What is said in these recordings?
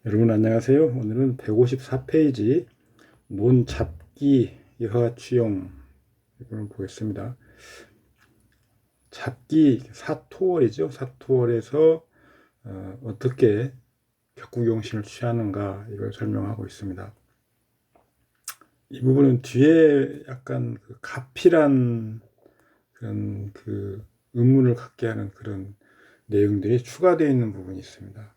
여러분 안녕하세요. 오늘은 154페이지 논잡기 여하추용 이걸 보겠습니다. 잡기 사토월이죠. 사토월에서 어떻게 격구용신을 취하는가 이걸 설명하고 있습니다. 이 부분은 뒤에 약간 그 가필한 그런 그 의문을 갖게 하는 그런 내용들이 추가되어 있는 부분이 있습니다.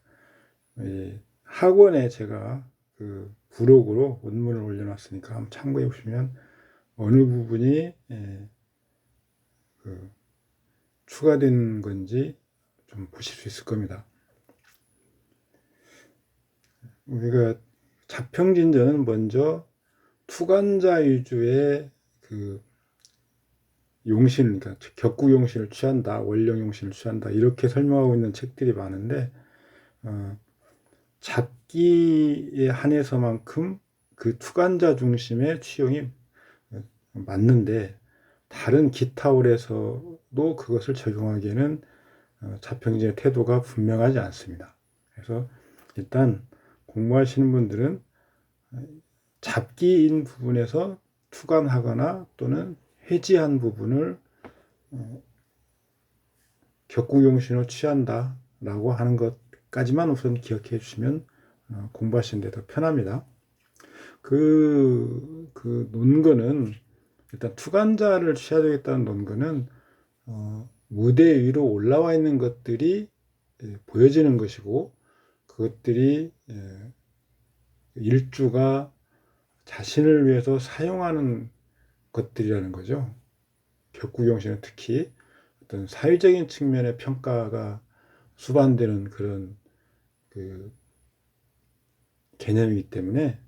학원에 제가 그 브로그로 원문을 올려놨으니까 한번 참고해 보시면 어느 부분이 그 추가된 건지 좀 보실 수 있을 겁니다. 우리가 자평진전은 먼저 투간자 위주의 그 용신, 그러니까 격구용신을 취한다, 원령용신을 취한다 이렇게 설명하고 있는 책들이 많은데 잡기에 한해서만큼 그 투간자 중심의 취용이 맞는데 다른 기타홀에서도 그것을 적용하기에는 자평진의 태도가 분명하지 않습니다. 그래서 일단 공부하시는 분들은 잡기인 부분에서 투간하거나 또는 해지한 부분을 격구용신으로 취한다 라고 하는 것까지만 우선 기억해 주시면 공부하시는 데 더 편합니다. 그 논거는 일단 투간자를 취해야 되겠다는 논거는 무대 위로 올라와 있는 것들이 보여지는 것이고 그것들이 일주가 자신을 위해서 사용하는 것들이라는 거죠. 격구경신은 특히 어떤 사회적인 측면의 평가가 수반되는 그런 그 개념이기 때문에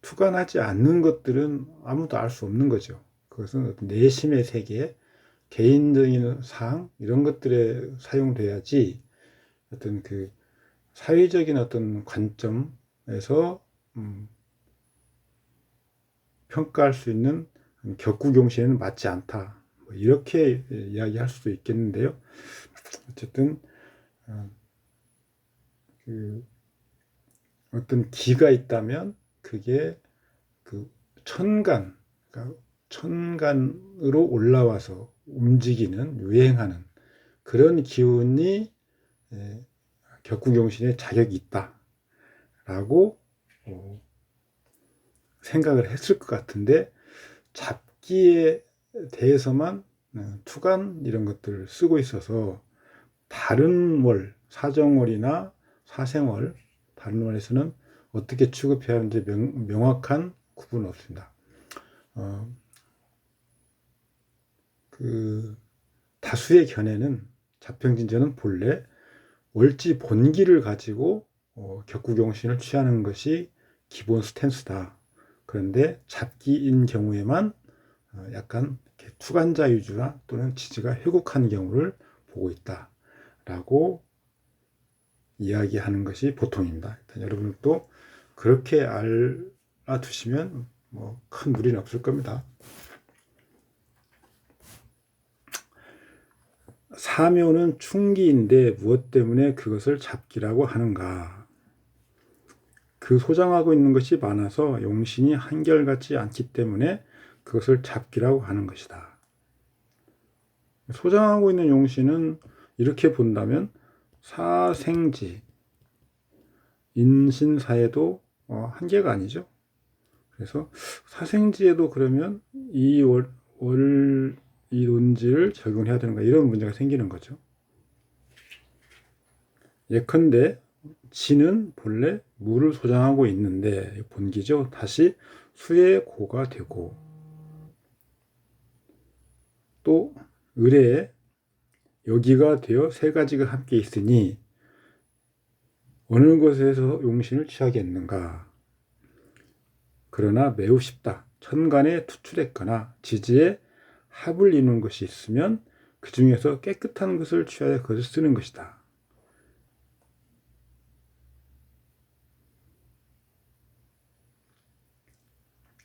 투간하지 않는 것들은 아무도 알 수 없는 거죠. 그것은 어떤 내심의 세계, 개인적인 사항 이런 것들에 사용돼야지 어떤 그 사회적인 어떤 관점에서 평가할 수 있는 격구경신에는 맞지 않다. 뭐 이렇게 이야기할 수도 있겠는데요. 어쨌든 그 어떤 기가 있다면 그게 그 천간, 그러니까 천간으로 올라와서 움직이는 유행하는 그런 기운이 격구경신에 자격이 있다라고 생각을 했을 것 같은데 잡기에 대해서만 투간 이런 것들을 쓰고 있어서 다른 월, 사정월이나 사생월, 다른 월에서는 어떻게 취급해야 하는지 명확한 구분은 없습니다. 그 다수의 견해는 자평진전은 본래 월지 본기를 가지고 격구경신을 취하는 것이 기본 스탠스다. 그런데 잡기인 경우에만 약간 투간자 위주나 또는 지지가 회곡한 경우를 보고 있다라고 이야기하는 것이 보통입니다. 일단 여러분도 그렇게 알아두시면 뭐 큰 무리는 없을 겁니다. 사묘는 충기인데 무엇 때문에 그것을 잡기라고 하는가? 그 소장하고 있는 것이 많아서 용신이 한결같지 않기 때문에 그것을 잡기라고 하는 것이다. 소장하고 있는 용신은 이렇게 본다면 사생지, 인신사에도 한계가 아니죠. 그래서 사생지에도 그러면 이 논지를 적용해야 되는가 이런 문제가 생기는 거죠. 예컨대 지는 본래 물을 소장하고 있는데 본기죠. 다시 수의 고가 되고 또 을에 여기가 되어 세 가지가 함께 있으니 어느 것에서 용신을 취하겠는가. 그러나 매우 쉽다. 천간에 투출했거나 지지에 합을 이루는 것이 있으면 그 중에서 깨끗한 것을 취하여 그것을 쓰는 것이다.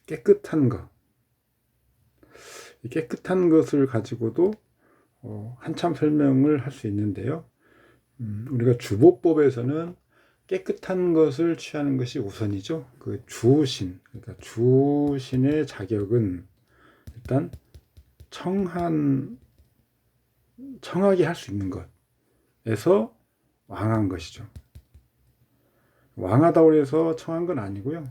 깨끗한 것. 깨끗한 것을 가지고도 한참 설명을 할 수 있는데요. 우리가 주보법에서는 깨끗한 것을 취하는 것이 우선이죠. 그 주신, 그러니까 주신의 자격은 일단 청하게 할 수 있는 것에서 왕한 것이죠. 왕하다고 해서 청한 건 아니고요.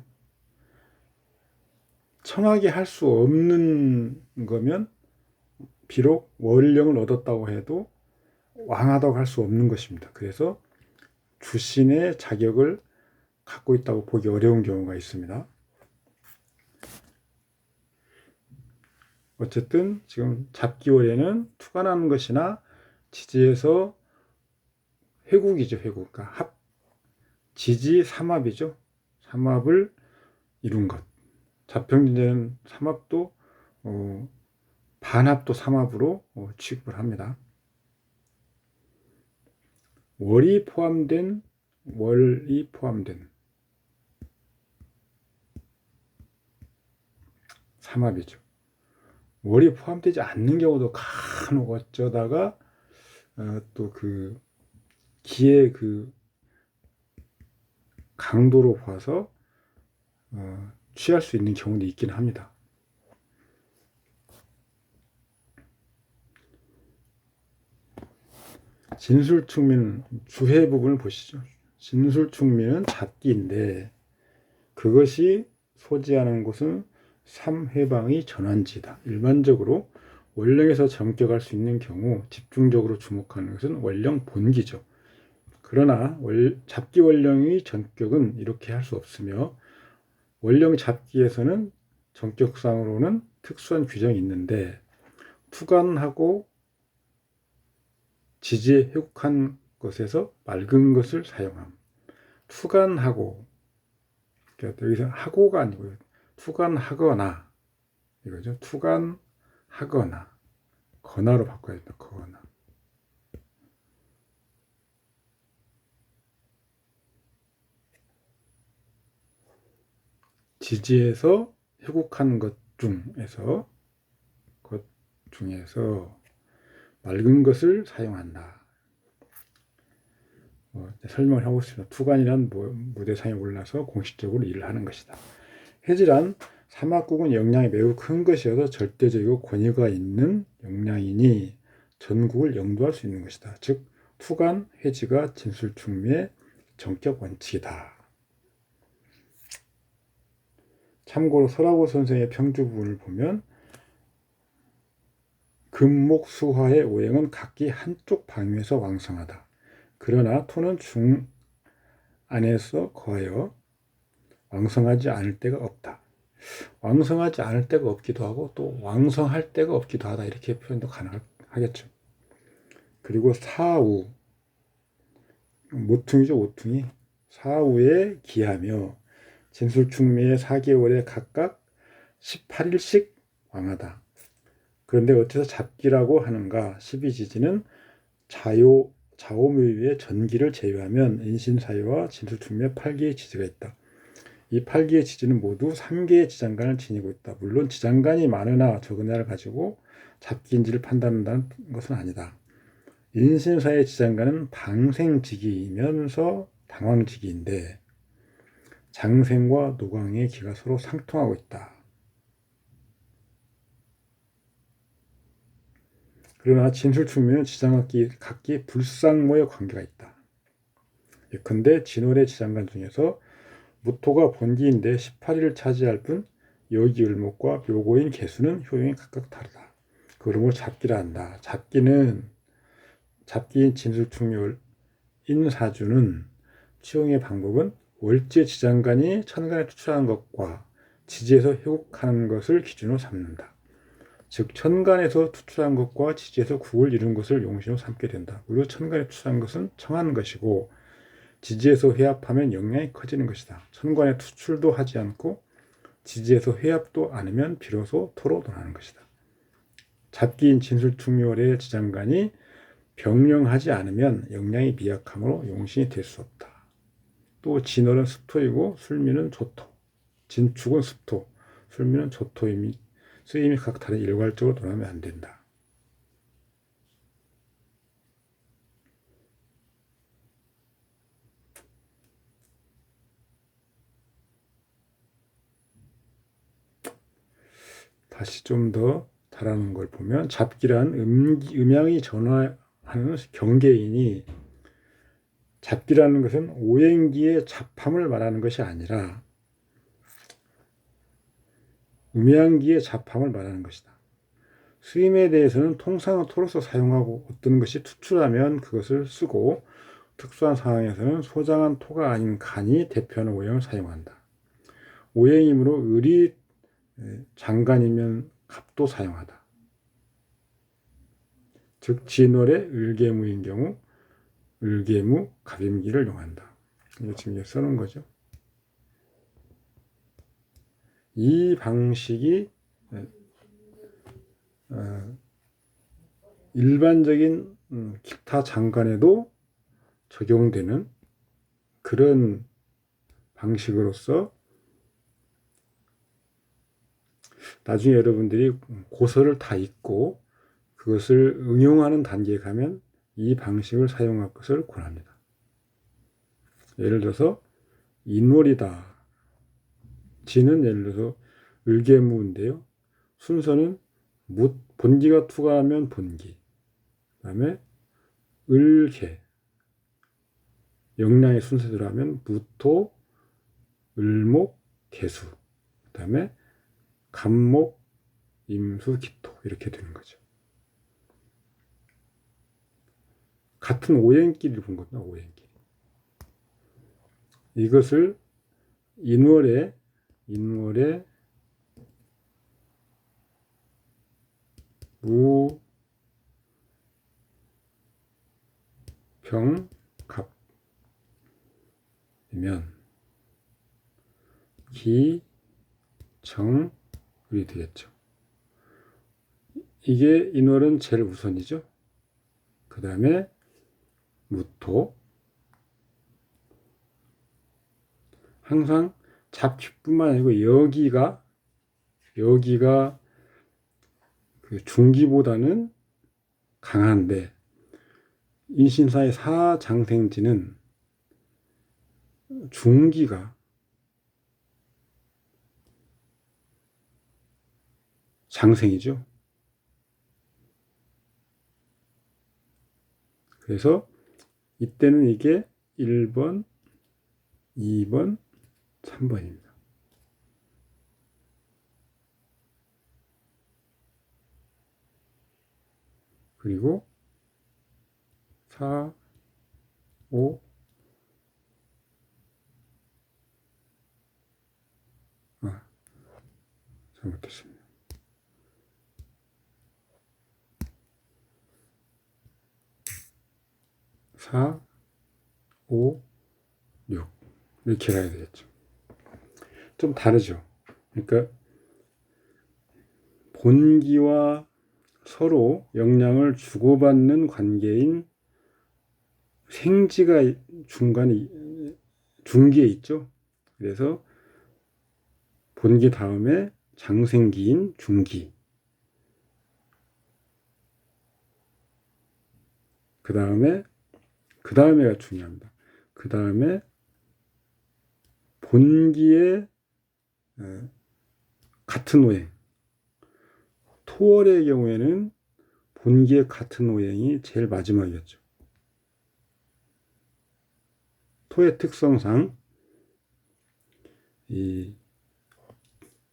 청하게 할 수 없는 거면 비록 원령을 얻었다고 해도 왕하다고 할 수 없는 것입니다. 그래서 주신의 자격을 갖고 있다고 보기 어려운 경우가 있습니다. 어쨌든 지금 잡기월에는 투관하는 것이나 지지에서 회국이죠. 회국. 그러니까 지지 삼합이죠. 삼합을 이룬 것. 자평진제는 삼합도 반합도 삼합으로 취급을 합니다. 월이 포함된 삼합이죠. 월이 포함되지 않는 경우도 간혹 어쩌다가 또 그 기의 그 강도로 봐서 취할 수 있는 경우도 있긴 합니다. 진술충민 주해 부분을 보시죠. 진술충민은 잡기인데 그것이 소지하는 곳은 삼회방의 전환지다. 일반적으로 원령에서 전격할 수 있는 경우 집중적으로 주목하는 것은 원령 본기죠. 그러나 잡기 원령의 전격은 이렇게 할 수 없으며 원령 잡기에서는 전격상으로는 특수한 규정이 있는데 투관하고 지지에 회국한 것에서 맑은 것을 사용함. 투관하고, 그러니까 여기서 하고가 아니고요. 투관하거나 이거죠. 투관하거나 거나로 바꿔야 됩니다. 거나. 지지에서 회국한 것 중에서 맑은 것을 사용한다. 설명을 하고 있습니다. 투관이란 무대상에 올라서 공식적으로 일을 하는 것이다. 해지란 사막국은 역량이 매우 큰 것이어서 절대적이고 권위가 있는 역량이니 전국을 영도할 수 있는 것이다. 즉 투관, 해지가 진술충미의 정격 원칙이다. 참고로 설하고 선생의 평주 부분을 보면 금목수화의 오행은 각기 한쪽 방위에서 왕성하다. 그러나 토는 중 안에서 거하여 왕성하지 않을 때가 없다. 왕성하지 않을 때가 없기도 하고 또 왕성할 때가 없기도 하다. 이렇게 표현도 가능하겠죠. 그리고 사우, 모퉁이죠. 모퉁이. 사우에 기하며 진술충미의 4개월에 각각 18일씩 왕하다. 그런데 어째서 잡기라고 하는가? 12지지는 자오묘유의 전기를 제외하면 인신사유와 진술충미의 8개의 지지가 있다. 이 8개의 지지는 모두 3개의 지장간을 지니고 있다. 물론 지장간이 많으나 적으냐를 가지고 잡기인지를 판단한다는 것은 아니다. 인신사의 지장간은 방생지기이면서 당황지기인데 장생과 노광의 기가 서로 상통하고 있다. 그러나 진술충미는 지장각기 각기 불상모의 관계가 있다. 예컨대 진월의 지장간 중에서 무토가 본기인데 18일을 차지할 뿐 여기을목과 묘고인 개수는 효용이 각각 다르다. 그러므로 잡기라 한다. 잡기인 진술충묘 인사주는 취용의 방법은 월제 지장간이 천간에 투출하는 것과 지지에서 회국하는 것을 기준으로 삼는다. 즉 천간에서 투출한 것과 지지에서 국을 이룬 것을 용신으로 삼게 된다. 그리고 천간에 투출한 것은 청한 것이고 지지에서 회합하면 역량이 커지는 것이다. 천간에 투출도 하지 않고 지지에서 회합도 않으면 비로소 토로 논하는 것이다. 잡기인 진술충묘의 지장간이 병령하지 않으면 역량이 미약하므로 용신이 될 수 없다. 또 진월은 습토이고 술미는 조토. 진축은 습토, 술미는 조토임이 쓰임이 각 다른 일괄적으로 논하면 안 된다. 다시 좀 더 달하는 걸 보면 잡기란 음양이 전화하는 경계이니 잡기라는 것은 오행기의 잡함을 말하는 것이 아니라 음양기의 잡함을 말하는 것이다. 수임에 대해서는 통상은 토로서 사용하고 어떤 것이 투출하면 그것을 쓰고 특수한 상황에서는 소장한 토가 아닌 간이 대표하는 오행을 사용한다. 오행이므로 을이 장간이면 갑도 사용하다. 즉 진월에 을계무인 경우 을계무 갑임기를 용한다. 이거 지금 써놓은 거죠. 이 방식이 일반적인 기타 장간에도 적용되는 그런 방식으로서 나중에 여러분들이 고서를 다 읽고 그것을 응용하는 단계에 가면 이 방식을 사용할 것을 권합니다. 예를 들어서 인월이다. 지는 예를 들어서 을계무인데요. 순서는 본기가 투가하면 본기, 그 다음에 을계, 영량의 순서대로 하면 무토, 을목, 계수, 그 다음에 갑목, 임수, 기토 이렇게 되는 거죠. 같은 오행끼리를 본 겁니다. 오행끼리. 이것을 인월에 무, 병, 갑이면 기, 정, 을이 되겠죠. 이게 인월은 제일 우선이죠. 그 다음에 무토. 항상 잡기뿐만 아니고 여기가 그 중기보다는 강한데 인신사의 사장생지는 중기가 장생이죠. 그래서 이때는 이게 1번, 2번, 3번입니다. 그리고 4, 5, 잘못했습니다. 4, 5, 6 이렇게 가야 되겠죠. 좀 다르죠. 그러니까 본기와 서로 영향을 주고받는 관계인 생지가 중기에 있죠. 그래서 본기 다음에 장생기인 중기, 그 다음에가 중요합니다. 그 다음에 본기의 같은 오행, 토월의 경우에는 본기의 같은 오행이 제일 마지막이었죠. 토의 특성상 이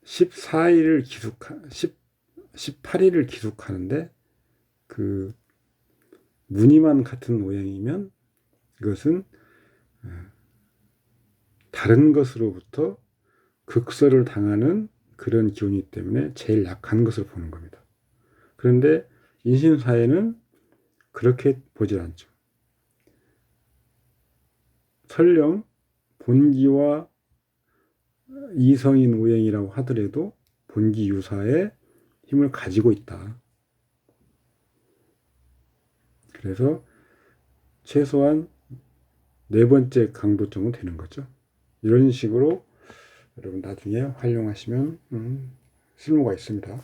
18일을 기숙하는데 그 무늬만 같은 오행이면 이것은 다른 것으로부터 극설을 당하는 그런 기운이기 때문에 제일 약한 것을 보는 겁니다. 그런데 인신사에는 그렇게 보질 않죠. 설령 본기와 이성인 오행이라고 하더라도 본기 유사의 힘을 가지고 있다. 그래서 최소한 4번째 강도점은 되는 거죠. 이런 식으로 여러분 나중에 활용하시면 쓸모가 있습니다.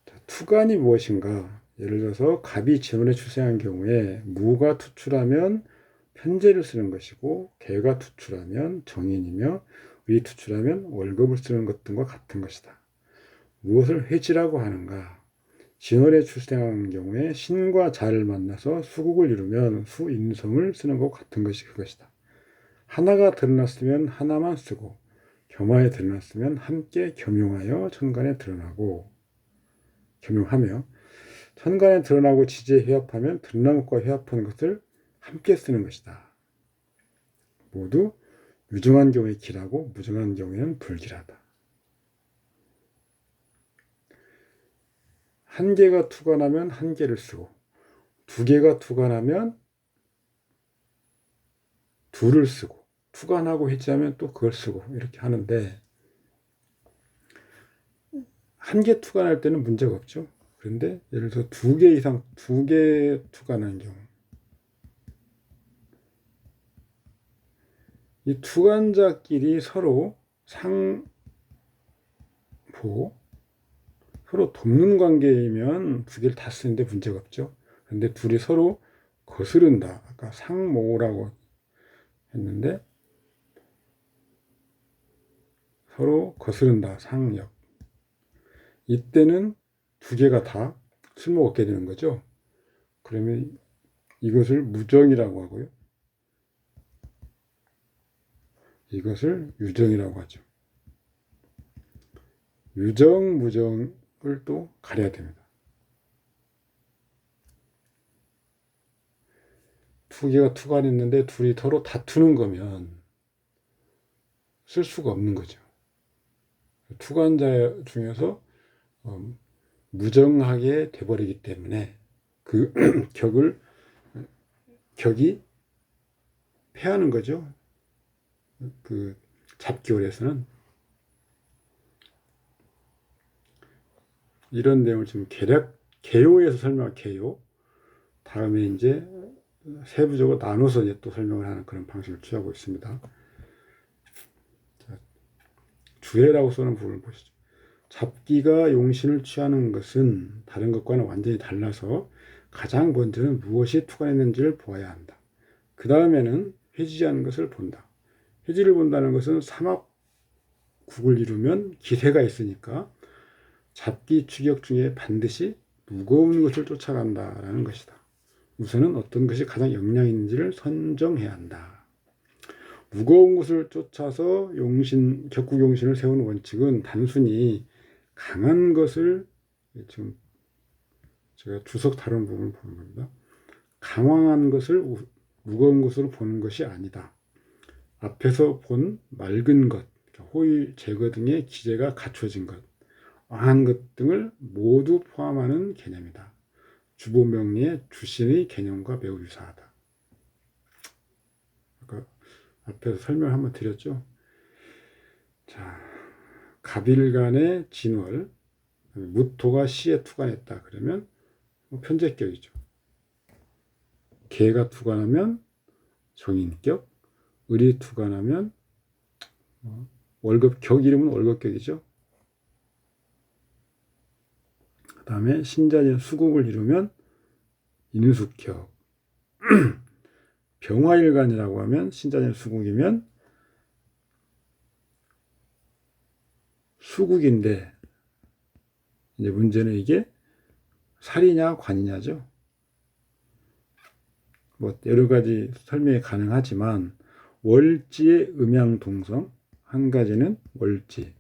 자, 투간이 무엇인가? 예를 들어서 갑이 진월에 출생한 경우에 무가 투출하면 편제를 쓰는 것이고 개가 투출하면 정인이며 을이 투출하면 월급을 쓰는 것 등과 같은 것이다. 무엇을 회지라고 하는가? 진월에 출생한 경우에 신과 자를 만나서 수국을 이루면 수인성을 쓰는 것 같은 것이 그것이다. 하나가 드러났으면 하나만 쓰고 겸하에 드러났으면 함께 겸용하여 천간에 드러나고 겸용하며 천간에 드러나고 지지에 회합하면 드러난 것과 회합하는 것을 함께 쓰는 것이다. 모두 유증한 경우에 기라고 무증한 경우에는 불기라다. 한 개가 투관하면 한 개를 쓰고 두 개가 투관하면 둘을 쓰고 투관하고 해지하면 또 그걸 쓰고 이렇게 하는데 한 개 투관할 때는 문제가 없죠. 그런데 예를 들어서 두 개 이상 두 개 투관한 경우 이 투관자끼리 서로 상보 서로 돕는 관계이면 두 개를 다 쓰는데 문제가 없죠. 그런데 둘이 서로 거스른다. 아까 상모라고 했는데 서로 거스른다. 상역. 이때는 두 개가 다 쓸모없게 되는 거죠. 그러면 이것을 무정이라고 하고요. 이것을 유정이라고 하죠. 유정, 무정을 또 가려야 됩니다. 두 개가 투관했는데 둘이 서로 다투는 거면 쓸 수가 없는 거죠. 투관자 중에서 무정하게 돼버리기 때문에 그 격이 패하는 거죠. 그 잡기월에서는 이런 내용을 지금 개요에서 설명할 개요. 다음에 이제 세부적으로 나눠서 이제 또 설명을 하는 그런 방식을 취하고 있습니다. 자, 주해라고 써는 부분을 보시죠. 잡기가 용신을 취하는 것은 다른 것과는 완전히 달라서 가장 먼저는 무엇이 투관했는지를 보아야 한다. 그 다음에는 회지하는 것을 본다. 회지를 본다는 것은 삼합국을 이루면 기세가 있으니까 잡기 추격 중에 반드시 무거운 것을 쫓아간다라는 것이다. 우선은 어떤 것이 가장 역량 있는지를 선정해야 한다. 무거운 것을 쫓아서 격국용신을 세우는 원칙은 단순히 강한 것을 지금 제가 주석 다른 부분을 보는 겁니다. 강황한 것을 무거운 것으로 보는 것이 아니다. 앞에서 본 맑은 것, 호의, 제거 등의 기제가 갖춰진 것, 왕한 것 등을 모두 포함하는 개념이다. 주보명리의 주신의 개념과 매우 유사하다. 아까 앞에서 설명 한번 드렸죠. 자, 갑일간의 진월, 무토가 시에 투관했다. 그러면 편제격이죠. 개가 투관하면 정인격, 을이 투관하면 월급격 이름은 월급격이죠. 그 다음에 신자진 수국을 이루면 인수격. 병화일간이라고 하면 신자진 수국이면 수국인데 이제 문제는 이게 살이냐 관이냐죠. 뭐 여러 가지 설명이 가능하지만 월지의 음양동성, 한 가지는 월지,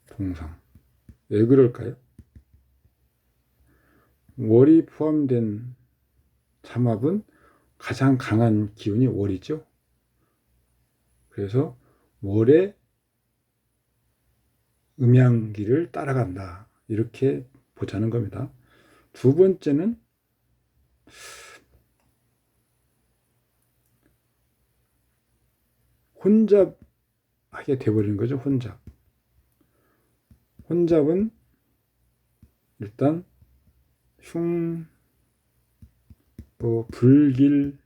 동성. 왜 그럴까요? 월이 포함된 삼합은 가장 강한 기운이 월이죠. 그래서 월의 음양기를 따라간다. 이렇게 보자는 겁니다. 두 번째는 혼잡하게 돼버리는 거죠. 혼잡은 일단 불길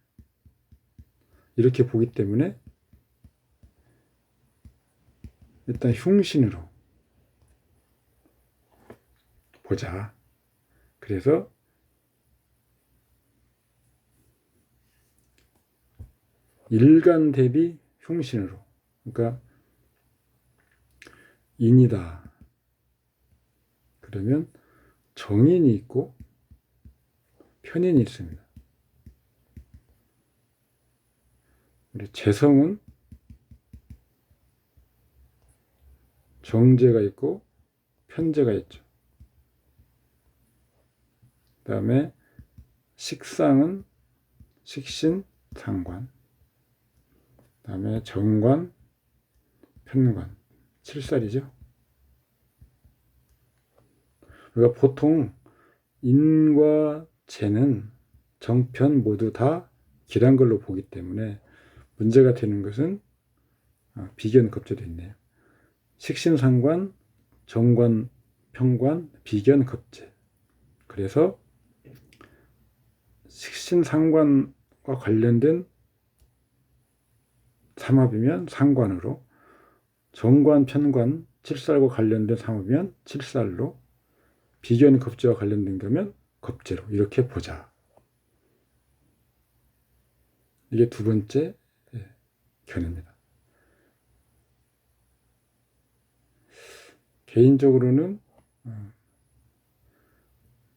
이렇게 보기 때문에 일단 흉신으로 보자. 그래서 일간 대비 흉신으로, 그러니까 인이다. 그러면 정인이 있고 편인이 있습니다. 우리 재성은 정제가 있고 편제가 있죠. 그 다음에 식상은 식신, 상관. 그 다음에 정관, 편관. 7살이죠. 그러니까 보통 인과 재는 정편 모두 다 길한 걸로 보기 때문에 문제가 되는 것은 비견 겁제도 있네요. 식신상관, 정관, 편관, 비견 겁제. 그래서 식신상관과 관련된 삼합이면 상관으로, 정관, 편관, 7살과 관련된 삼합이면 7살로, 비견 겁제와 관련된 거면 겁제로 이렇게 보자. 이게 두 번째 견해입니다. 개인적으로는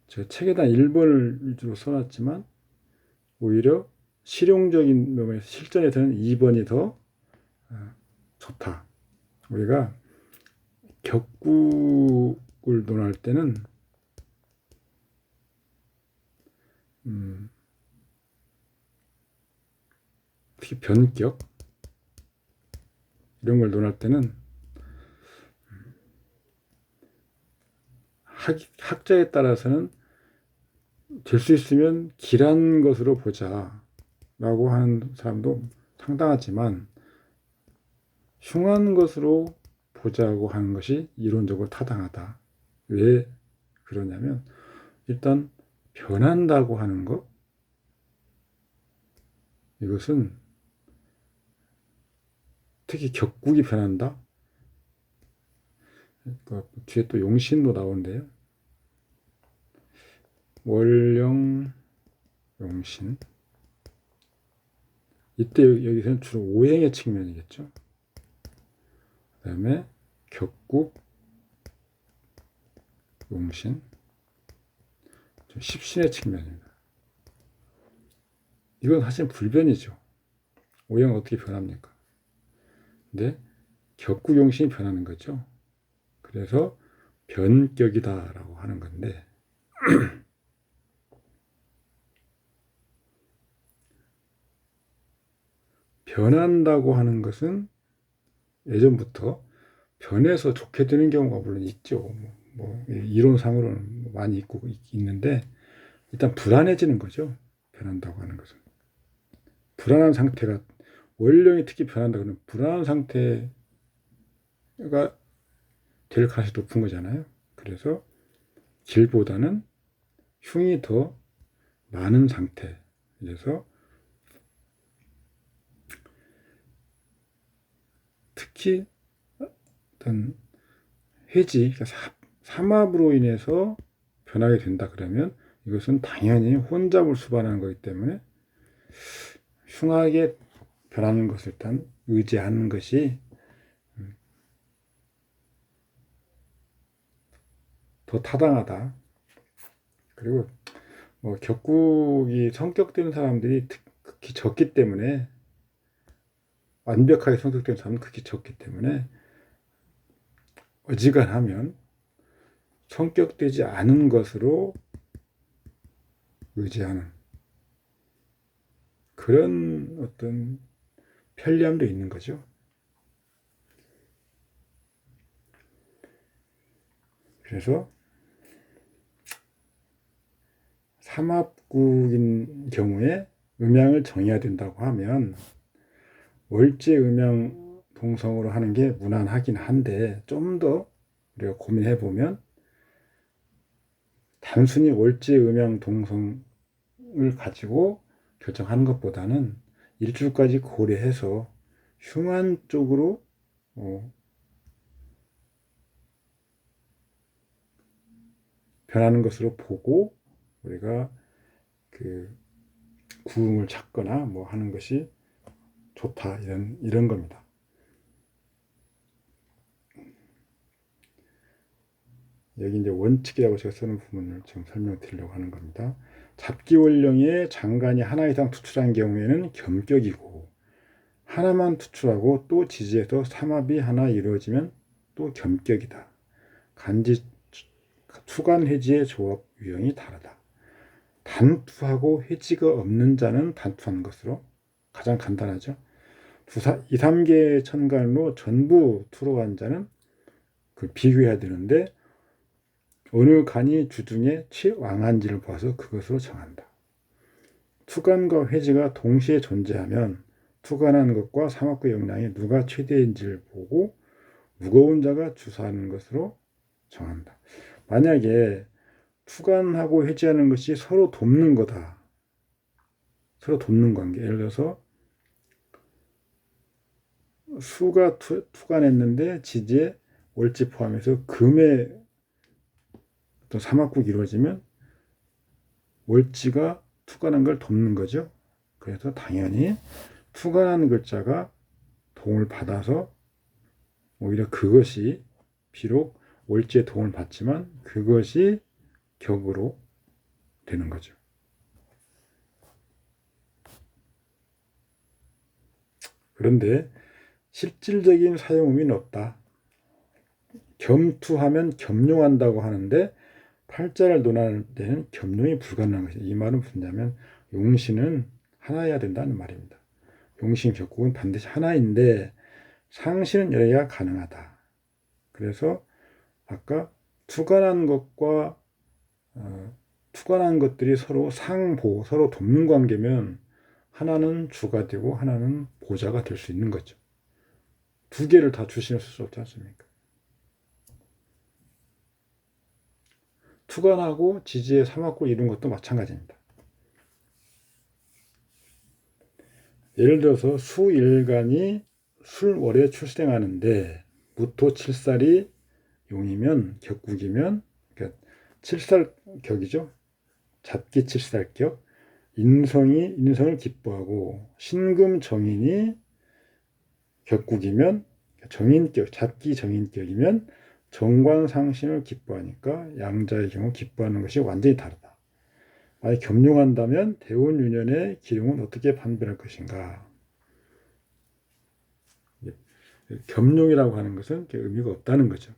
제가 책에다 1번을 위주로 써놨지만 오히려 실용적인 부분에서 실전에서는 2번이 더 좋다. 우리가 격국을 논할 때는 특히 변격 이런 걸 논할 때는 학자에 따라서는 될 수 있으면 길한 것으로 보자 라고 하는 사람도 상당하지만 흉한 것으로 보자고 하는 것이 이론적으로 타당하다. 왜 그러냐면 일단 변한다고 하는 것, 이것은 특히 격국이 변한다. 그러니까 뒤에 또 용신도 나오는데요. 월령 용신. 이때 여기서는 주로 오행의 측면이겠죠. 그 다음에 격국 용신, 십신의 측면입니다. 이건 사실 불변이죠. 오행은 어떻게 변합니까? 근데 격국 용신이 변하는 거죠. 그래서 변격이다라고 하는 건데 변한다고 하는 것은 예전부터 변해서 좋게 되는 경우가 물론 있죠. 이론상으로는 많이 있는데 일단 불안해지는 거죠. 변한다고 하는 것은. 불안한 상태가, 월령이 특히 변한다 그러면 불안한 상태가 될 가능성이 높은 거잖아요. 그래서 길보다는 흉이 더 많은 상태. 그래서 특히 어떤 해지, 그러니까 삼합으로 인해서 변하게 된다 그러면 이것은 당연히 혼잡을 수반하는 거기 때문에 흉하게 변하는 것을 일단 의지하는 것이 더 타당하다. 그리고 격국이 성격되는 사람들이 극히 적기 때문에, 완벽하게 성격된 사람은 극히 적기 때문에 어지간하면 성격되지 않은 것으로 의지하는 그런 어떤 편리함도 있는 거죠. 그래서 삼합국인 경우에 음양을 정해야 된다고 하면 월제 음양 동성으로 하는 게 무난하긴 한데 좀 더 우리가 고민해 보면 단순히 월제 음양 동성을 가지고 결정하는 것보다는 일주까지 고려해서 흉한 쪽으로 변하는 것으로 보고 우리가 그 구음을 찾거나 하는 것이 좋다, 이런 겁니다. 여기 이제 원칙이라고 제가 쓰는 부분을 지금 설명드리려고 하는 겁니다. 잡기원령에 장관이 하나 이상 투출한 경우에는 겸격이고, 하나만 투출하고 또 지지에서 삼합이 하나 이루어지면 또 겸격이다. 간지 투간 해지의 조합 유형이 다르다. 단투하고 해지가 없는 자는 단투하는 것으로 가장 간단하죠. 2, 3개의 천간으로 전부 투로 간 자는 비교해야 되는데, 어느 간이 주중에 최왕한지를 봐서 그것으로 정한다. 투간과 회지가 동시에 존재하면 투간한 것과 삼합의 영향이 누가 최대인지를 보고 무거운 자가 주사하는 것으로 정한다. 만약에 투간하고 회지하는 것이 서로 돕는 거다. 서로 돕는 관계. 예를 들어서 수가 투간했는데 지지에 월지 포함해서 금의 어떤 삼합국이 이루어지면 월지가 투간한 걸 돕는 거죠. 그래서 당연히 투간한 글자가 도움을 받아서 오히려 그것이 비록 월지의 도움을 받지만 그것이 격으로 되는 거죠. 그런데 실질적인 사용 의미는 없다. 겸투하면 겸용한다고 하는데 팔자를 논할 때는 겸용이 불가능한 것이다. 이 말은 뭐냐면 용신은 하나여야 된다는 말입니다. 용신 격국은 반드시 하나인데 상신은 여러 개가 가능하다. 그래서 아까 투간한 것과 투간한 것들이 서로 상보, 서로 돕는 관계면 하나는 주가 되고 하나는 보자가 될 수 있는 거죠. 두 개를 다 주신을 쓸 수 없지 않습니까? 투간하고 지지의 삼합국 이룬 것도 마찬가지입니다. 예를 들어서 수일간이 술월에 출생하는데 무토7살이 용이면 격국이면 그러니까 7살격이죠. 잡기 7살격. 인성을 기뻐하고 신금정인이 격국이면 정인격, 잡기 정인격이면 정관상신을 기뻐하니까 양자의 경우 기뻐하는 것이 완전히 다르다. 만약 겸용한다면 대운유년의 기룡은 어떻게 판별할 것인가? 겸용이라고 하는 것은 의미가 없다는 거죠.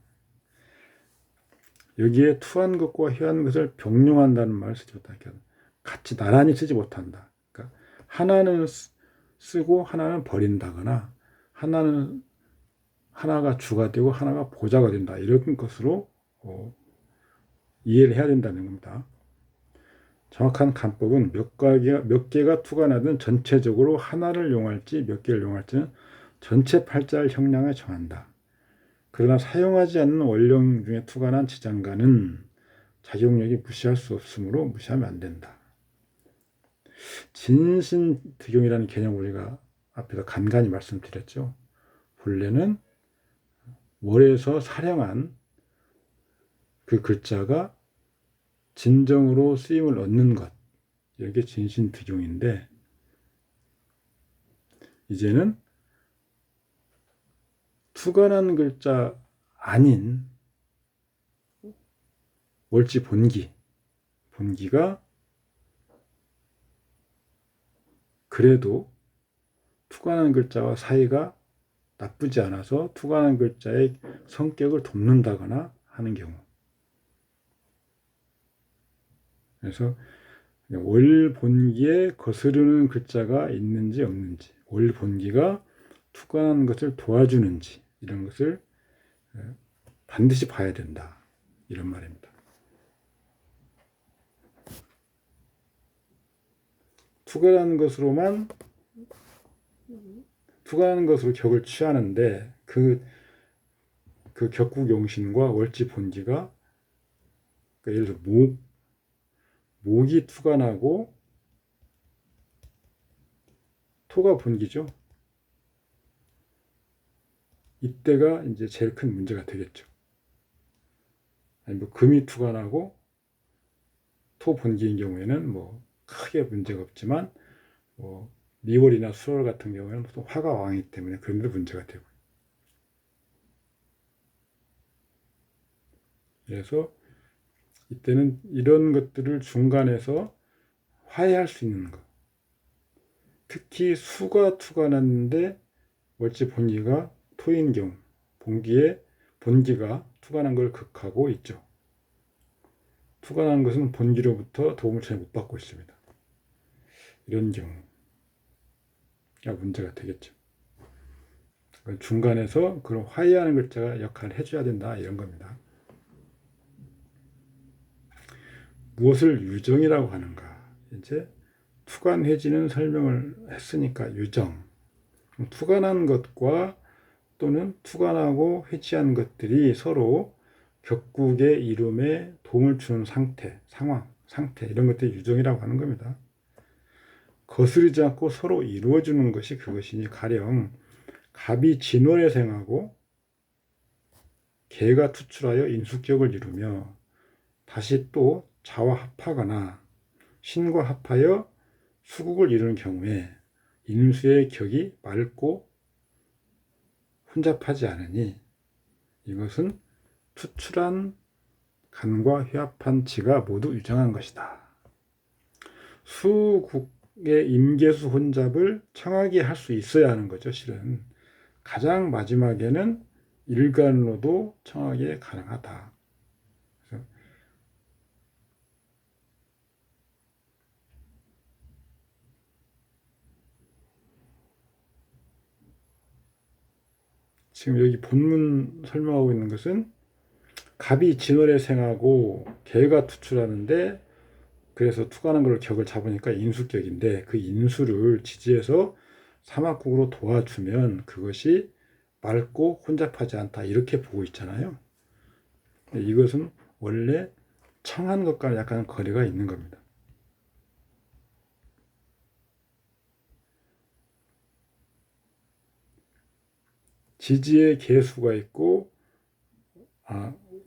여기에 투한 것과 휴한 것을 병용한다는 말을 쓰지 못한다. 같이 나란히 쓰지 못한다. 그러니까 하나는 쓰고 하나는 버린다거나 하나가 주가 되고 하나가 보자가 된다. 이런 것으로 이해를 해야 된다는 겁니다. 정확한 간법은 몇 개가 투간하든 전체적으로 하나를 용할지 몇 개를 용할지는 전체 팔자를 형량에 정한다. 그러나 사용하지 않는 원령 중에 투간한 지장간은 작용력이 무시할 수 없으므로 무시하면 안 된다. 진신득용이라는 개념을 우리가 앞에서 간간히 말씀드렸죠. 본래는 월에서 사령한 그 글자가 진정으로 쓰임을 얻는 것, 이게 진신득용인데 이제는 투간한 글자 아닌 월지 본기가 그래도 투간한 글자와 사이가 나쁘지 않아서 투간한 글자의 성격을 돕는다거나 하는 경우. 그래서 월 본기에 거스르는 글자가 있는지 없는지, 월 본기가 투간한 것을 도와주는지 이런 것을 반드시 봐야 된다. 이런 말입니다. 투간한 것으로 격을 취하는데 그 격국 용신과 월지 본기가 그러니까 예를 들어 목이 투간하고 토가 본기죠. 이때가 이제 제일 큰 문제가 되겠죠. 아니 금이 투간하고 토 본기인 경우에는 크게 문제가 없지만 미월이나 수월 같은 경우에는 또 화가 왕이기 때문에 그런 데 문제가 되고. 그래서 이때는 이런 것들을 중간에서 화해할 수 있는 것. 특히 수가 투가 났는데 월지 본기가 토인 경우, 본기가 투가 난 걸 극하고 있죠. 투가 난 것은 본기로부터 도움을 전혀 못 받고 있습니다. 이런 경우가 문제가 되겠죠. 중간에서 그런 화해하는 글자가 역할을 해줘야 된다, 이런 겁니다. 무엇을 유정이라고 하는가? 이제 투간회지는 설명을 했으니까 유정. 투간한 것과 또는 투간하고 회지한 것들이 서로 격국의 이름에 도움을 주는 상태, 상태 이런 것들이 유정이라고 하는 겁니다. 거스르지 않고 서로 이루어주는 것이 그것이니 가령 갑이 진월에 생하고 개가 투출하여 인수격을 이루며 다시 또 자와 합하거나 신과 합하여 수국을 이루는 경우에 인수의 격이 맑고 혼잡하지 않으니 이것은 투출한 간과 회합한 지가 모두 유정한 것이다. 수국의 임계수 혼잡을 청하게 할 수 있어야 하는 거죠. 실은 가장 마지막에는 일간으로도 청하게 가능하다. 그래서 지금 여기 본문 설명하고 있는 것은 갑이 진월에 생하고 개가 투출하는데 그래서 투가는 걸 격을 잡으니까 인수격인데 그 인수를 지지해서 사막국으로 도와주면 그것이 맑고 혼잡하지 않다 이렇게 보고 있잖아요. 이것은 원래 청한 것과 약간 거리가 있는 겁니다. 지지에 개수가 있고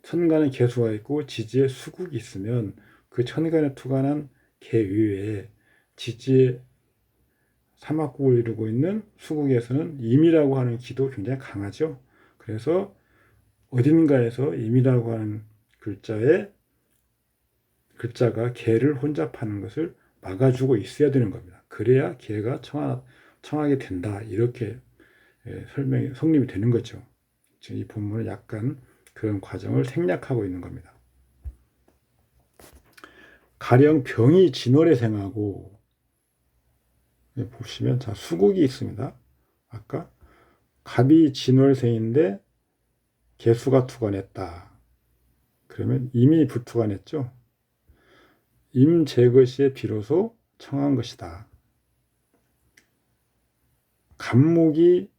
천간에 개수가 있고 지지에 수국이 있으면 그 천간에 투간한 개 위에 지지에 사막국을 이루고 있는 수국에서는 임이라고 하는 기도 굉장히 강하죠. 그래서 어딘가에서 임이라고 하는 글자가 개를 혼잡하는 것을 막아주고 있어야 되는 겁니다. 그래야 개가 청하게 된다. 이렇게 성립이 되는 거죠. 지금 이 본문은 약간 그런 과정을 생략하고 있는 겁니다. 가령 병이 진월에 생하고 보시면 자 수국이 있습니다. 아까 갑이 진월생인데 개수가 투간했다. 그러면 임이 부투간했죠. 임 제것이에 비로소 청한 것이다. 갑목이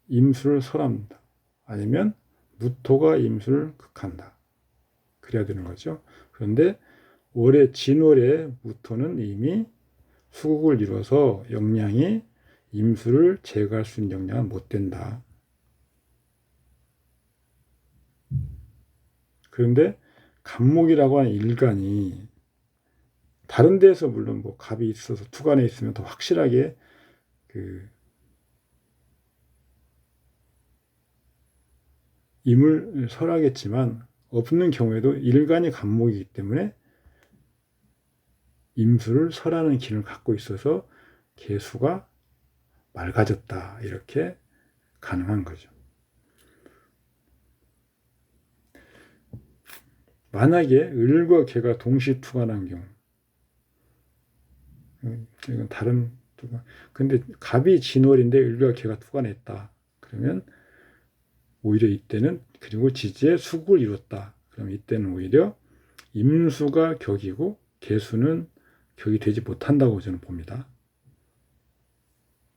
임수를 설합니다. 아니면 무토가 임수를 극한다. 그래야 되는 거죠. 그런데 올해 진월에 무토는 이미 수국을 이뤄서 역량이 임수를 제거할 수 있는 역량은 못 된다. 그런데 갑목이라고 하는 일간이 다른 데에서 물론 뭐 갑이 있어서 투간에 있으면 더 확실하게 임을 설하겠지만 없는 경우에도 일간이 갑목이기 때문에 임수를 설하는 기능을 갖고 있어서 개수가 맑아졌다. 이렇게 가능한 거죠. 만약에 을과 개가 동시 투간한 경우 이건 다른 투간. 근데 갑이 진월인데 을과 개가 투간했다. 그러면 오히려 이때는 그리고 지지에 수국을 이뤘다. 그럼 이때는 오히려 임수가 격이고 개수는 격이 되지 못한다고 저는 봅니다.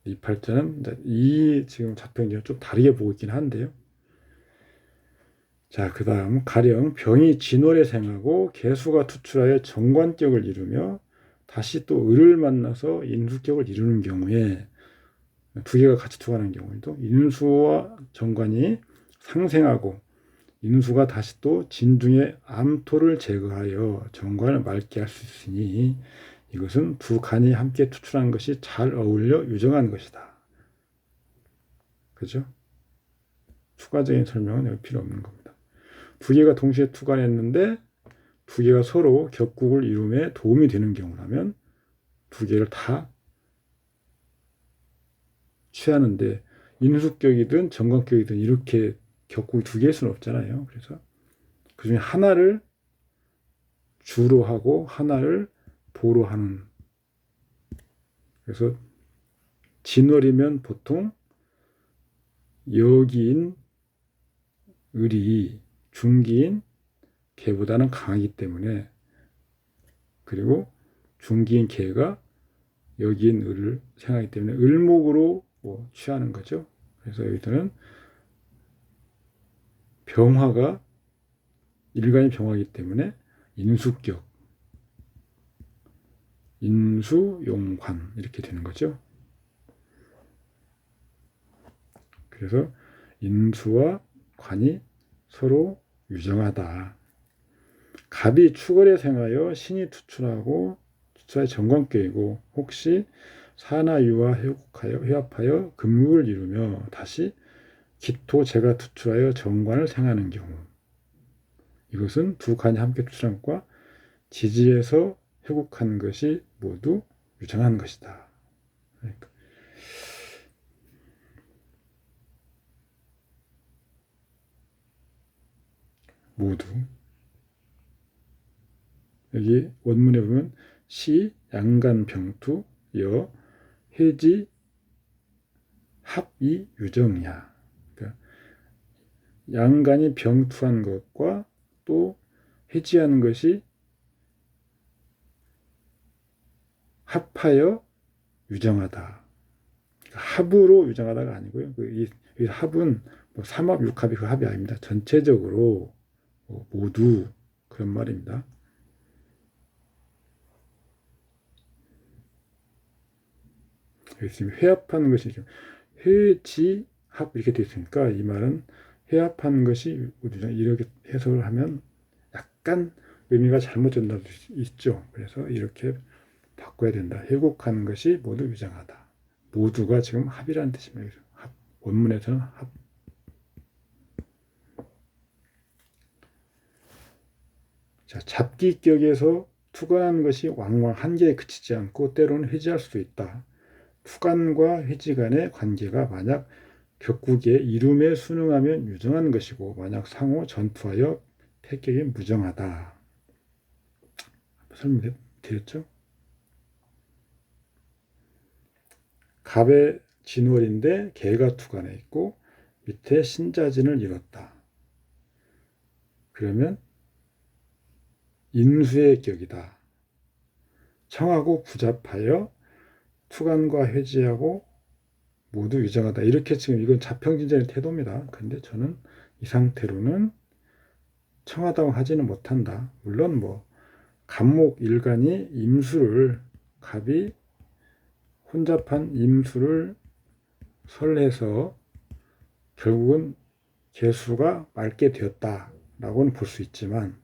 이 팔자는 이 지금 잡평기와 좀 다르게 보고 있긴 한데요. 자, 그 다음 가령 병이 진월에 생하고 개수가 투출하여 정관격을 이루며 다시 또 을을 만나서 인수격을 이루는 경우에 두 개가 같이 투간하는 경우에도 인수와 정관이 상생하고 인수가 다시 또 진중의 암토를 제거하여 정관을 맑게 할 수 있으니 이것은 두 간이 함께 투출한 것이 잘 어울려 유정한 것이다. 그죠? 추가적인 설명은 여기 필요 없는 겁니다. 두 개가 동시에 투관했는데 두 개가 서로 격국을 이룸에 도움이 되는 경우라면 두 개를 다 취하는데 인수격이든 정관격이든 이렇게 격국이 두 개일 수는 없잖아요. 그래서 그 중에 하나를 주로 하고 하나를 보로 하는. 그래서 진월이면 보통 여기인 을이 중기인 개보다는 강하기 때문에, 그리고 중기인 개가 여기인 을을 생각하기 때문에 을목으로 취하는 거죠. 그래서 여기서는 병화가 일간이 병화이기 때문에 인수격, 인수용관 이렇게 되는 거죠. 그래서 인수와 관이 서로 유정하다. 갑이 축월에 생하여 신이 투출하고 투출하여 정관격이고 혹시 사나유와 회합하여 금국을 이루며 다시 기토 재가 투출하여 정관을 생하는 경우, 이것은 두 간이 함께 투출한 것과 지지에서 회국한 것이 모두 유정한 것이다. 그러니까 모두. 여기 원문에 보면 시 양간병투 여 해지 합이 유정이야. 그러니까 양간이 병투한 것과 또 해지하는 것이 합하여 유정하다. 합으로 유정하다가 아니고요. 이 합은 삼합, 육합이 그 합이 아닙니다. 전체적으로 모두 그런 말입니다. 지금 회합하는 것이 회지합 이렇게 되어 있으니까 이 말은 회합하는 것이 이렇게 해석을 하면 약간 의미가 잘못 전달될 수 있죠. 그래서 이렇게 바꿔야 된다. 회곡하는 것이 모두 유정하다. 모두가 지금 합이라는 뜻입니다. 합. 원문에서는 합. 자, 잡기격에서 투관하는 것이 왕왕 한계에 그치지 않고 때로는 회지할 수도 있다. 투관과 회지 간의 관계가 만약 격국에 이룸에 순응하면 유정한 것이고 만약 상호 전투하여 패격이 무정하다. 설명드렸죠? 갑의 진월인데 개가 투관해 있고 밑에 신자진을 이뤘다. 그러면 인수의 격이다. 청하고 부잡하여 투관과 회지하고 모두 유정하다. 이렇게 지금 이건 자평진전의 태도입니다. 근데 저는 이 상태로는 청하다고 하지는 못한다. 물론 갑목 일간이 임수를, 갑이 혼잡한 임수를 설해서 결국은 개수가 맑게 되었다라고는 볼 수 있지만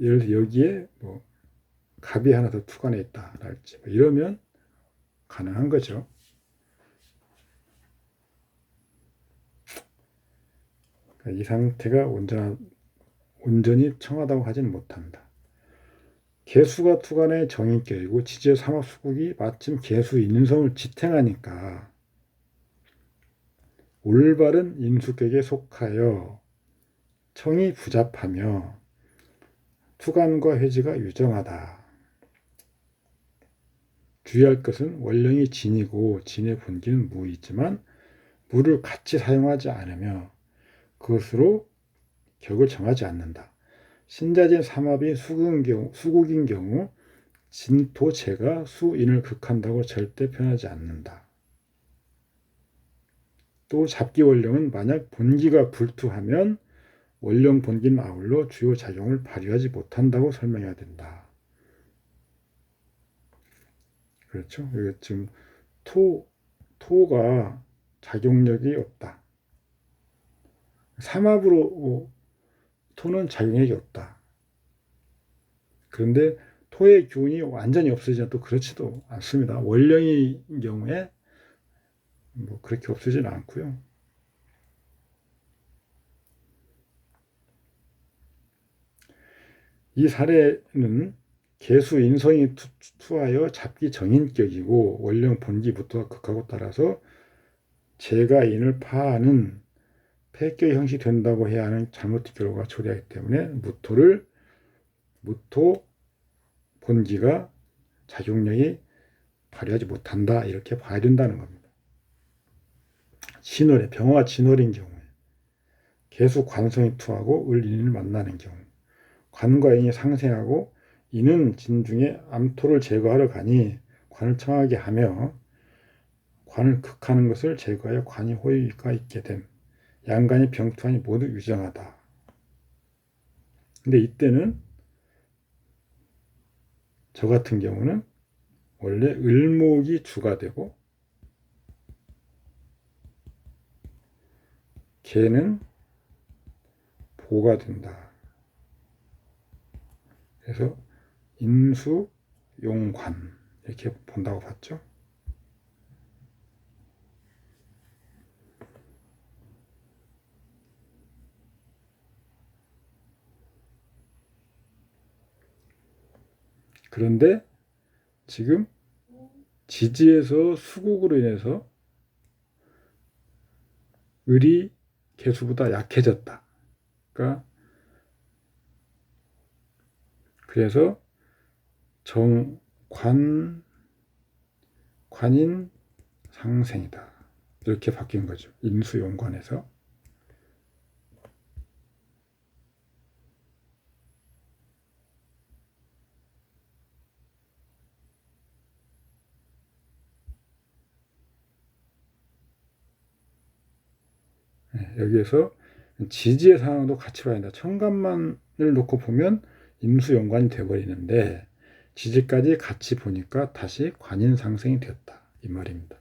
예를 들어 여기에 갑이 하나 더 투관해 있다랄지 이러면 가능한 거죠. 그러니까 이 상태가 온전히 청하다고 하지는 못한다. 개수가 투관의 정인격이고 지지의 삼합수국이 마침 개수 인성을 지탱하니까 올바른 인수격에 속하여 청이 부잡하며 투관과 회지가 유정하다. 주의할 것은 원령이 진이고 진의 본기는 무이지만 무를 같이 사용하지 않으며 그것으로 격을 정하지 않는다. 신자진 삼합이 수국인 경우 진토재가 수인을 극한다고 절대 표현하지 않는다. 또 잡기원령은 만약 본기가 불투하면 원령 본기는 아울러 주요 작용을 발휘하지 못한다고 설명해야 된다. 그렇죠? 지금 토가 작용력이 없다. 삼합으로 토는 작용력이 없다. 그런데 토의 기운이 완전히 없어지냐 또 그렇지도 않습니다. 월령인 경우에 뭐 그렇게 없어지는 않고요. 이 사례는 개수 인성이 투하여 잡기 정인격이고 원령 본기부터가 극하고 따라서 재가 인을 파하는 폐격 형식이 된다고 해야 하는 잘못된 결과가 초래하기 때문에 무토 본기가 작용력이 발휘하지 못한다 이렇게 봐야 된다는 겁니다. 진월에 병화가 진월인 경우에 개수 관성이 투하고 을인을 만나는 경우 관과 인이 상생하고 이는 진중에 암토를 제거하러 가니 관을 청하게 하며 관을 극하는 것을 제거하여 관이 호의가 있게 됨. 양간이 병투하니 모두 유정하다. 근데 이때는 저 같은 경우는 원래 을목이 주가 되고 개는 보가 된다. 그래서 인수, 용관 이렇게 본다고 봤죠. 그런데 지금 지지에서 수국으로 인해서 을이 개수보다 약해졌다. 그러니까 그래서 관인 상생이다. 이렇게 바뀐 거죠. 인수용관에서. 여기에서 지지의 상황도 같이 봐야 된다. 천간만을 놓고 보면 인수용관이 돼버리는데 지지까지 같이 보니까 다시 관인상생이 되었다. 이 말입니다.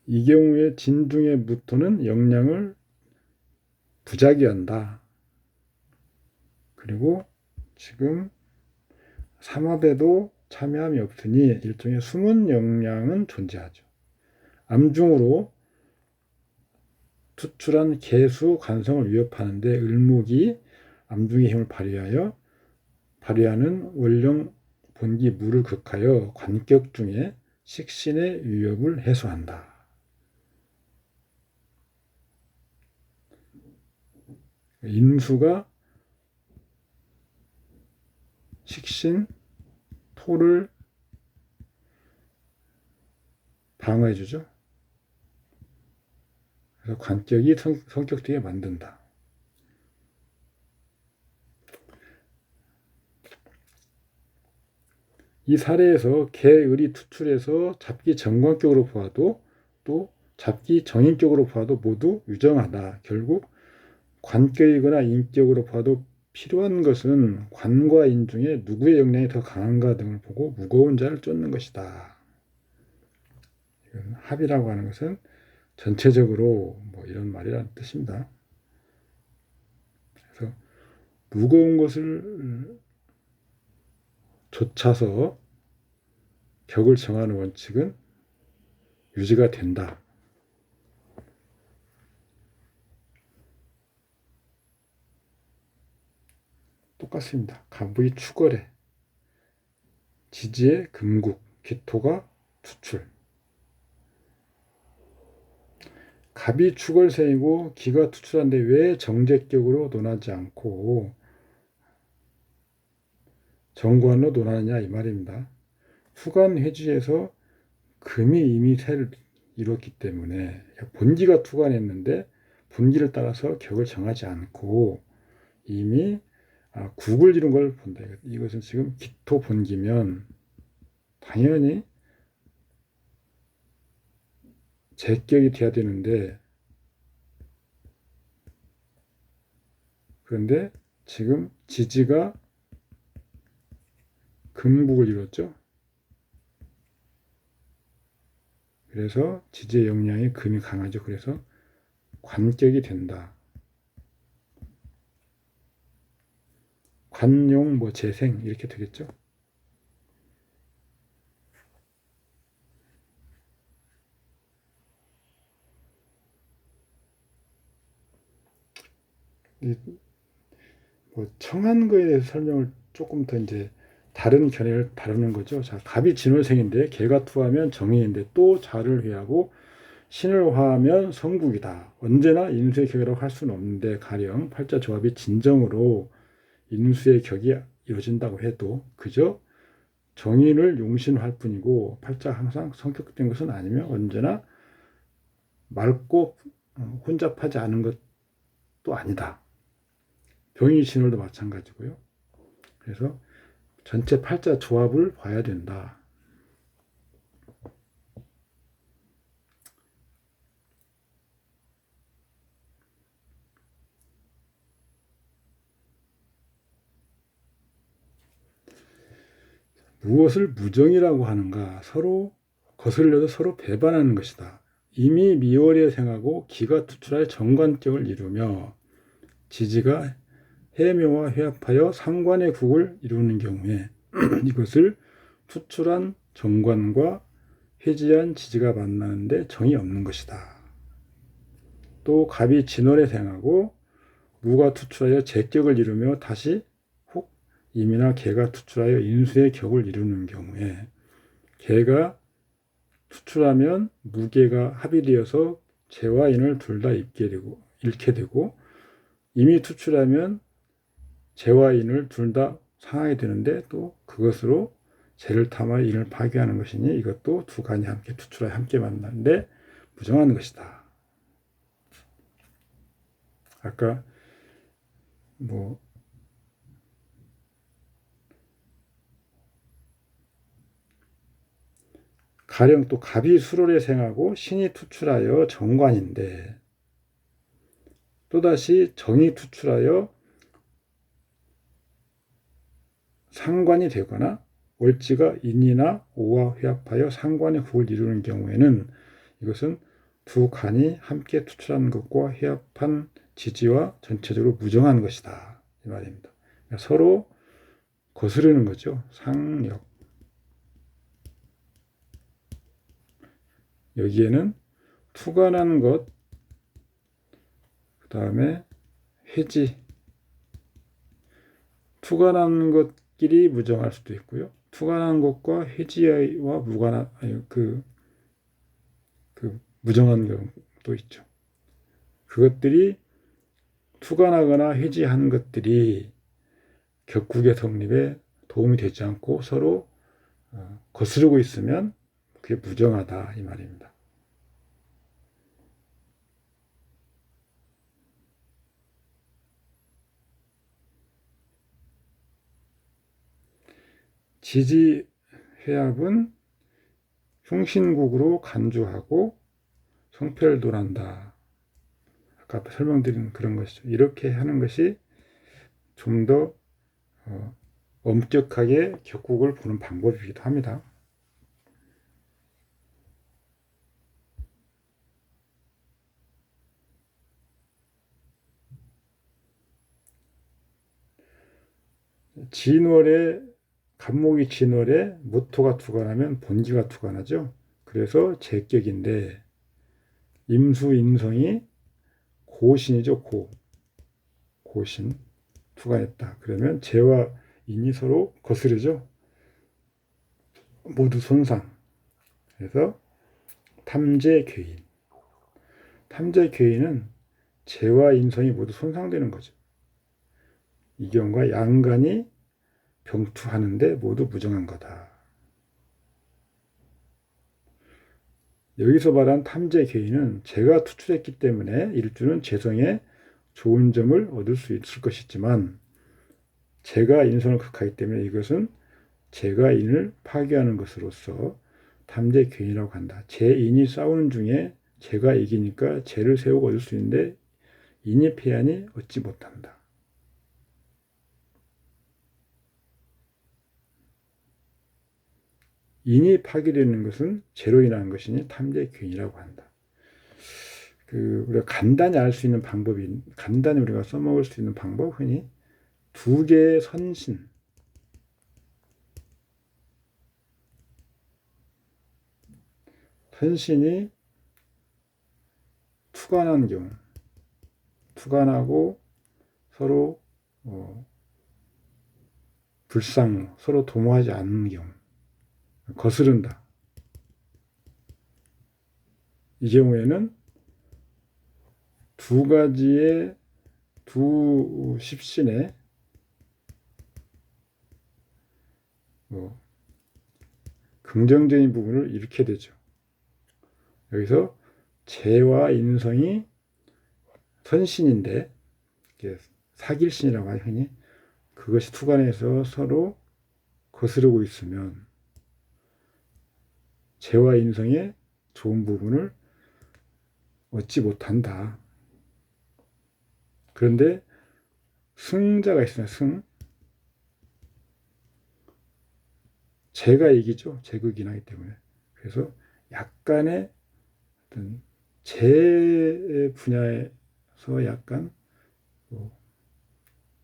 이 경우에 진중의 무토는 영양을 부작위한다. 그리고 지금 삼합에도 참여함이 없으니 일종의 숨은 영양은 존재하죠. 암중으로 투출한 개수 관성을 위협하는데 을목이 암중의 힘을 발휘하는 원령 본기 무를 극하여 관격 중에 식신의 위협을 해소한다. 인수가 식신, 토를 방어해주죠. 그래서 관격이 성격되게 만든다. 이 사례에서 개을이 투출해서 잡기 정관격으로 보아도 또 잡기 정인격으로 보아도 모두 유정하다. 결국 관격이거나 인격으로 봐도 필요한 것은 관과 인 중에 누구의 역량이 더 강한가 등을 보고 무거운 자를 쫓는 것이다. 이건 합이라고 하는 것은 전체적으로 뭐 이런 말이라는 뜻입니다. 그래서 무거운 것을 좇아서 격을 정하는 원칙은 유지가 된다. 똑같습니다. 갑의 축월에 지지의 금국, 기토가 투출. 갑이 축월생이고 기가 투출한데 왜 정제격으로 논하지 않고 정관으로 논하느냐 이 말입니다. 후간회지에서 금이 이미 세를 이뤘기 때문에 본기가 투관했는데 본기를 따라서 격을 정하지 않고 이미 국을 이룬 걸 본다. 이것은 지금 기토 본기면 당연히 제격이 돼야 되는데 그런데 지금 지지가 금국을 이뤘죠. 그래서 지지의 영향이 금이 강하죠. 그래서 관격이 된다. 관용 뭐 재생 이렇게 되겠죠. 뭐 청한 거에 대해서 설명을 조금 더 이제 다른 견해를 다루는 거죠. 자, 갑이 진월생인데 개가 투하면 정인인데 또 자를 회하고 신을 화하면 성국이다. 언제나 인수의 격이라고 할 수는 없는데 가령 팔자 조합이 진정으로 인수의 격이 이루어진다고 해도 그저 정인을 용신할 뿐이고 팔자 항상 성격된 것은 아니며 언제나 맑고 혼잡하지 않은 것도 아니다. 병이 진월도 마찬가지고요. 그래서 전체 팔자 조합을 봐야 된다. 무엇을 무정이라고 하는가? 서로 거슬려도 서로 배반하는 것이다. 이미 미월에 생하고 기가 투출할 정관격을 이루며 지지가 해묘와 회합하여 상관의 국을 이루는 경우에 이것을 투출한 정관과 회지한 지지가 만나는데 정이 없는 것이다. 또 갑이 진월에 생하고 무가 투출하여 제격을 이루며 다시 혹 임이나 개가 투출하여 인수의 격을 이루는 경우에 개가 투출하면 무게가 합의되어서 재와 인을 둘 다 잃게 되고 임이 투출하면 재와 인을 둘 다 상하게 되는데 또 그것으로 재를 탐하여 인을 파괴하는 것이니 이것도 두 간이 함께 투출하여 함께 만나는데 부정하는 것이다. 아까 뭐 가령 또 갑이 수월에 생하고 신이 투출하여 정관인데 또다시 정이 투출하여 상관이 되거나 월지가 인이나 오와 회합하여 상관의 국을 이루는 경우에는 이것은 두 간이 함께 투출한 것과 회합한 지지와 전체적으로 무정한 것이다. 이 말입니다. 서로 거스르는 거죠. 상력. 여기에는 투관한 것, 그 다음에 회지. 투관한 것끼리 무정할 수도 있고요. 투관한 것과 회지와 무관한 그 무정한 경우도 있죠. 그것들이 투관하거나 회지하는 것들이 격국의 성립에 도움이 되지 않고 서로 거스르고 있으면 그게 무정하다 이 말입니다. 지지회합은 흉신국으로 간주하고 성패를 논한다. 아까 설명드린 그런 것이죠. 이렇게 하는 것이 좀 더 엄격하게 격국을 보는 방법이기도 합니다. 진월에 갑목이 진월에 무토가 투관하면 본기가 투관하죠. 그래서 제격인데 임수인성이 고신이죠. 고신 투관했다. 그러면 재와 인이 서로 거스르죠. 모두 손상. 그래서 탐재괴인. 탐재괴인은 재와 인성이 모두 손상되는 거죠. 이 경우가 양간이 병투하는데 모두 무정한 거다. 여기서 말한 탐재괴인은 재가 투출했기 때문에 일주는 재성에 좋은 점을 얻을 수 있을 것이지만 재가 인성을 극하기 때문에 이것은 재가 인을 파괴하는 것으로서 탐재괴인이라고 한다. 재인이 싸우는 중에 재가 이기니까 재를 세우고 얻을 수 있는데 인이 패하니 얻지 못한다. 인이 파괴되는 것은 재로 인한 것이니 탐재괴인이라고 한다. 우리가 간단히 알 수 있는 방법이 간단히 우리가 써먹을 수 있는 방법 흔히 두 개의 선신, 선신이 투간한 경우, 투간하고 서로 불상무, 서로 도모하지 않는 경우, 거스른다. 이 경우에는 두 가지의 두 십신의 긍정적인 부분을 잃게 되죠. 여기서 재와 인성이 선신인데 사길신이라고 하죠. 흔히 그것이 투간해서 서로 거스르고 있으면 재와 인성의 좋은 부분을 얻지 못한다. 그런데 승자가 있으면 재가 이기죠. 재극이 나기 때문에. 그래서 약간의 어떤 재 분야에서 약간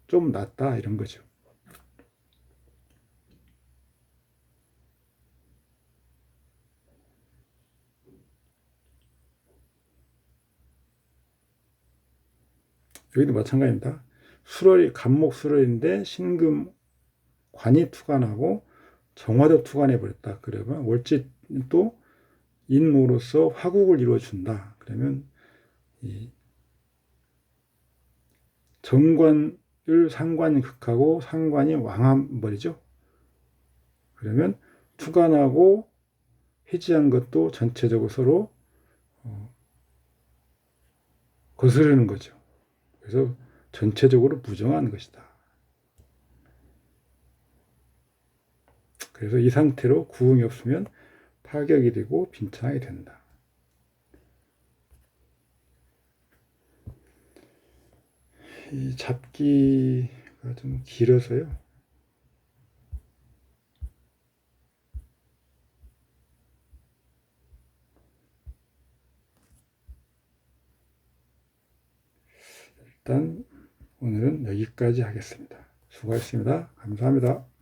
좀 낫다 이런 거죠. 여기도 마찬가지입니다. 수월이 간목 수월인데 신금 관이 투간하고 정화도 투간해 버렸다. 그러면 월지 또 인모로서 화국을 이루어준다. 그러면 이 정관을 상관이 극하고 상관이 왕한 버리죠. 그러면 투간하고 해지한 것도 전체적으로 서로 거스르는 거죠. 그래서 전체적으로 부정한 것이다. 그래서 이 상태로 구응이 없으면 파격이 되고 빈창이 된다. 이 잡기가 좀 길어서요. 일단 오늘은 여기까지 하겠습니다. 수고하셨습니다. 감사합니다.